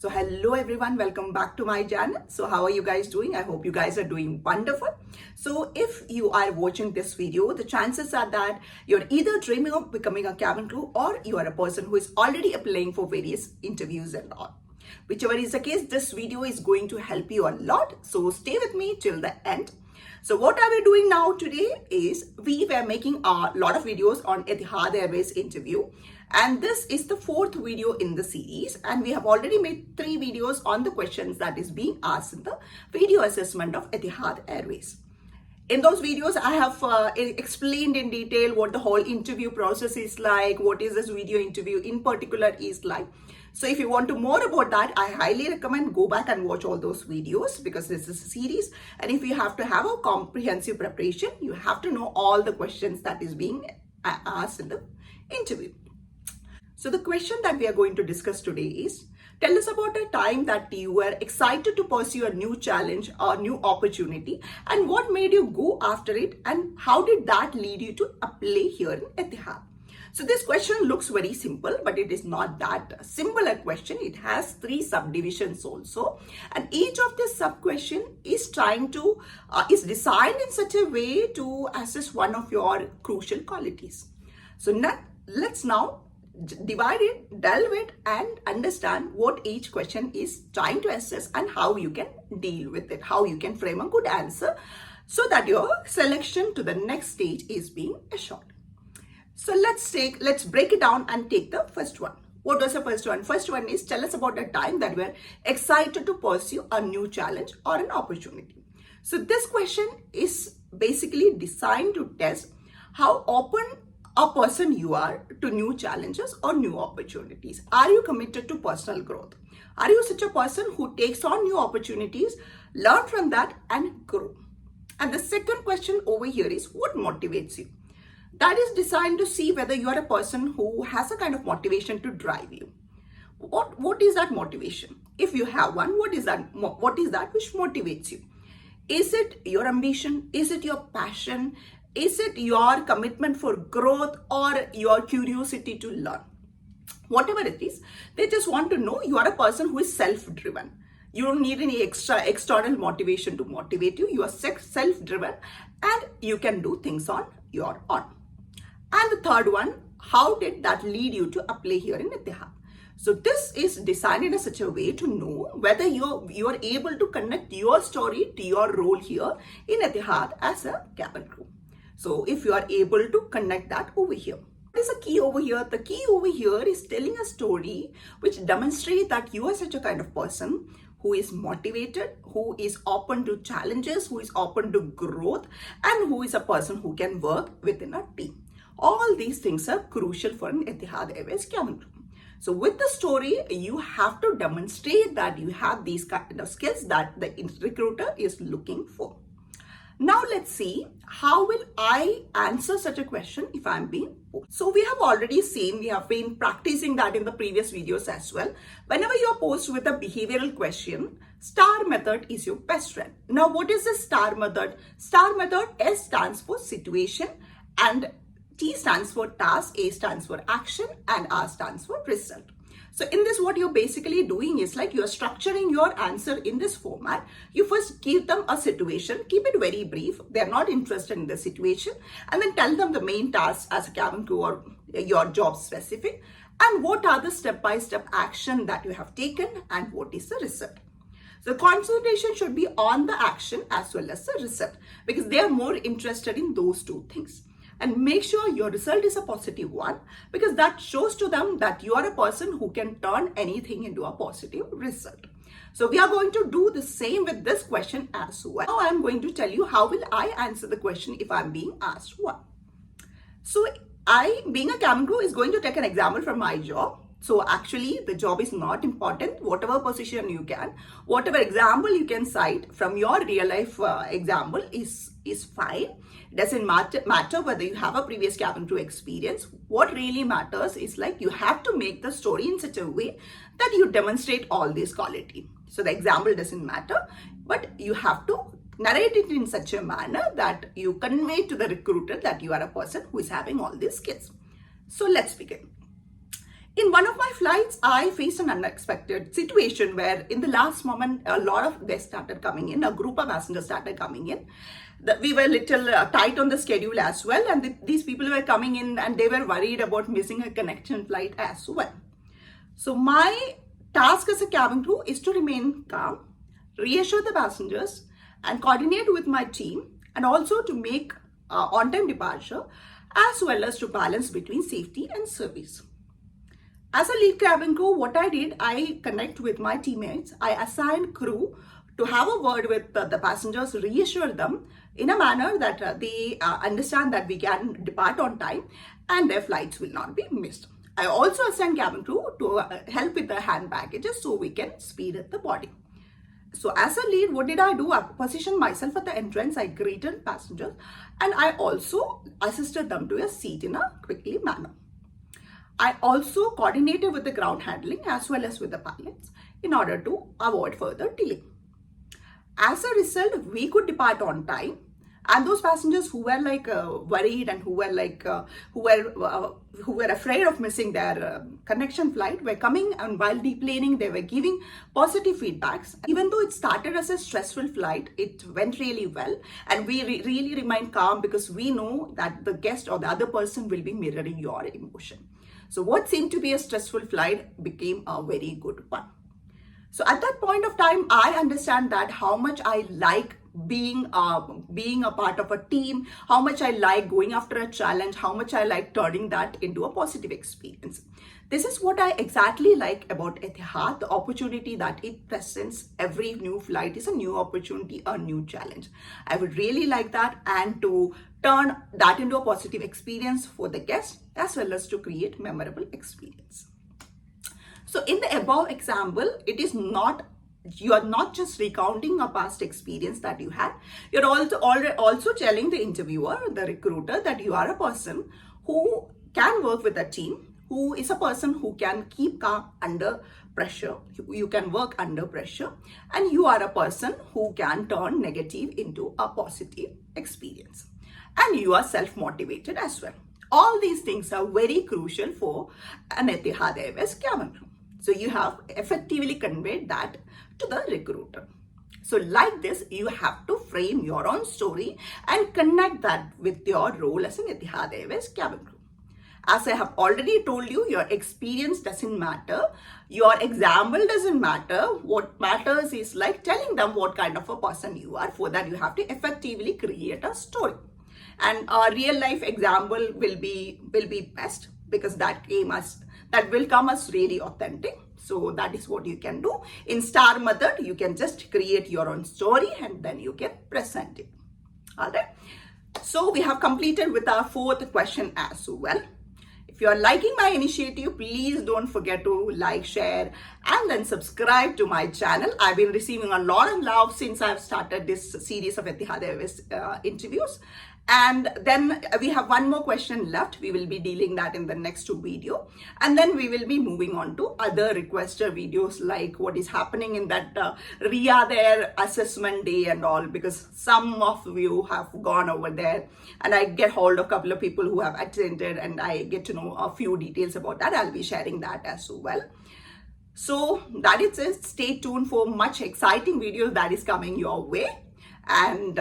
So hello everyone, welcome back to my channel. So how are you guys doing? I hope you guys are doing wonderful. So if you are watching this video, the chances are that you're either dreaming of becoming a cabin crew or you are a person who is already applying for various interviews and all. Whichever is the case, this video is going to help you a lot. So stay with me till the end. So what are we doing now today is we were making a lot of videos on Etihad Airways interview. And this is the fourth video in the series. And we have already made 3 videos on the questions that is being asked in the video assessment of Etihad Airways. In those videos, I have explained in detail what the whole interview process is like, what is this video interview in particular is like. So if you want to more about that, I highly recommend go back and watch all those videos because this is a series. And if you have to have a comprehensive preparation, you have to know all the questions that is being asked in the interview. So the question that we are going to discuss today is, tell us about a time that you were excited to pursue a new challenge or new opportunity and what made you go after it and how did that lead you to apply here in Etihad. So this question looks very simple, but it is not that simple a question. It has 3 subdivisions also, and each of this sub-question is is designed in such a way to assess one of your crucial qualities. So let's now divide it, delve it, and understand what each question is trying to assess and how you can deal with it, how you can frame a good answer so that your selection to the next stage is being assured. So let's break it down and take the first one. What was the first one? First one is, tell us about a time that we're excited to pursue a new challenge or an opportunity. So this question is basically designed to test how open a person you are to new challenges or new opportunities. Are you committed to personal growth? Are you such a person who takes on new opportunities, learn from that and grow? And the second question over here is, what motivates you? That is designed to see whether you are a person who has a kind of motivation to drive you. What is that motivation? If you have one, what is that which motivates you? Is it your ambition? Is it your passion? Is it your commitment for growth or your curiosity to learn? Whatever it is, they just want to know you are a person who is self-driven. You don't need any external motivation to motivate you. You are self-driven and you can do things on your own. And the third one, how did that lead you to apply here in Etihad? So this is designed in such a way to know whether you are able to connect your story to your role here in Etihad as a cabin crew. So if you are able to connect that over here. What is the key over here? The key over here is telling a story which demonstrates that you are such a kind of person who is motivated, who is open to challenges, who is open to growth, and who is a person who can work within a team. All these things are crucial for an Etihad Airways cabin crew. So with the story, you have to demonstrate that you have these kind of skills that the recruiter is looking for. Now let's see, how will I answer such a question if I'm being posed? So we have already seen, we have been practicing that in the previous videos as well. Whenever you're posed with a behavioral question, STAR method is your best friend. Now what is the STAR method? STAR method, S stands for situation and T stands for task, A stands for action and R stands for result. So in this, what you're basically doing is like you're structuring your answer in this format. You first give them a situation, keep it very brief. They're not interested in the situation, and then tell them the main tasks as a cabin crew or your job specific, and what are the step-by-step action that you have taken and what is the result. So concentration should be on the action as well as the result because they are more interested in those 2 things. And make sure your result is a positive one because that shows to them that you are a person who can turn anything into a positive result. So we are going to do the same with this question as well. Now I am going to tell you how will I answer the question if I am being asked one. So I, being a cabin crew, is going to take an example from my job. So actually the job is not important. Whatever position you can, whatever example you can cite from your real life example is fine. It doesn't matter whether you have a previous cabin crew experience. What really matters is like you have to make the story in such a way that you demonstrate all this quality. So the example doesn't matter, but you have to narrate it in such a manner that you convey to the recruiter that you are a person who is having all these skills. So let's begin. In one of my flights, I faced an unexpected situation where in the last moment, a lot of guests started coming in, a group of passengers started coming in. We were little tight on the schedule as well, and these people were coming in and they were worried about missing a connection flight as well. So my task as a cabin crew is to remain calm, reassure the passengers, and coordinate with my team, and also to make on-time departure, as well as to balance between safety and service. As a lead cabin crew, what I did, I connect with my teammates. I assign crew to have a word with the passengers, reassure them in a manner that they understand that we can depart on time and their flights will not be missed. I also assign cabin crew to help with the hand baggages so we can speed up the boarding. So as a lead, what did I do? I positioned myself at the entrance. I greeted passengers and I also assisted them to a seat in a quickly manner. I also coordinated with the ground handling as well as with the pilots in order to avoid further delay. As a result, we could depart on time, and those passengers who were worried and who were afraid of missing their connection flight were coming, and while deplaning, they were giving positive feedbacks. Even though it started as a stressful flight, it went really well, and we really remained calm because we know that the guest or the other person will be mirroring your emotion. So what seemed to be a stressful flight became a very good one. So at that point of time, I understand that how much I like being a part of a team, how much I like going after a challenge, how much I like turning that into a positive experience. This is what I exactly like about Etihad, the opportunity that it presents. Every new flight is a new opportunity, a new challenge. I would really like that, and to turn that into a positive experience for the guests as well as to create memorable experience. So in the above example, you are not just recounting a past experience that you had, you're also telling the interviewer, the recruiter, that you are a person who can work with a team, who is a person who can keep calm under pressure. You can work under pressure, and you are a person who can turn negative into a positive experience. And you are self-motivated as well. All these things are very crucial for an Etihad Airways cabin crew. So you have effectively conveyed that to the recruiter. So like this, you have to frame your own story and connect that with your role as an Etihad Airways cabin crew. As I have already told you, your experience doesn't matter. Your example doesn't matter. What matters is like telling them what kind of a person you are. For that, you have to effectively create a story. And a real life example will be best, because that will come as really authentic. So that is what you can do. In STAR method, you can just create your own story and then you can present it. All right. So we have completed with our fourth question as well. If you are liking my initiative, please don't forget to like, share, and then subscribe to my channel. I've been receiving a lot of love since I've started this series of Etihad Airways interviews. And then we have one more question left. We will be dealing that in the next video. And then we will be moving on to other requested videos, like what is happening in that Riyadh Air assessment day and all, because some of you have gone over there and I get hold of a couple of people who have attended and I get to know a few details about that. I'll be sharing that as well. So that is it. Stay tuned for much exciting videos that is coming your way. And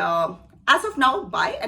as of now, bye. And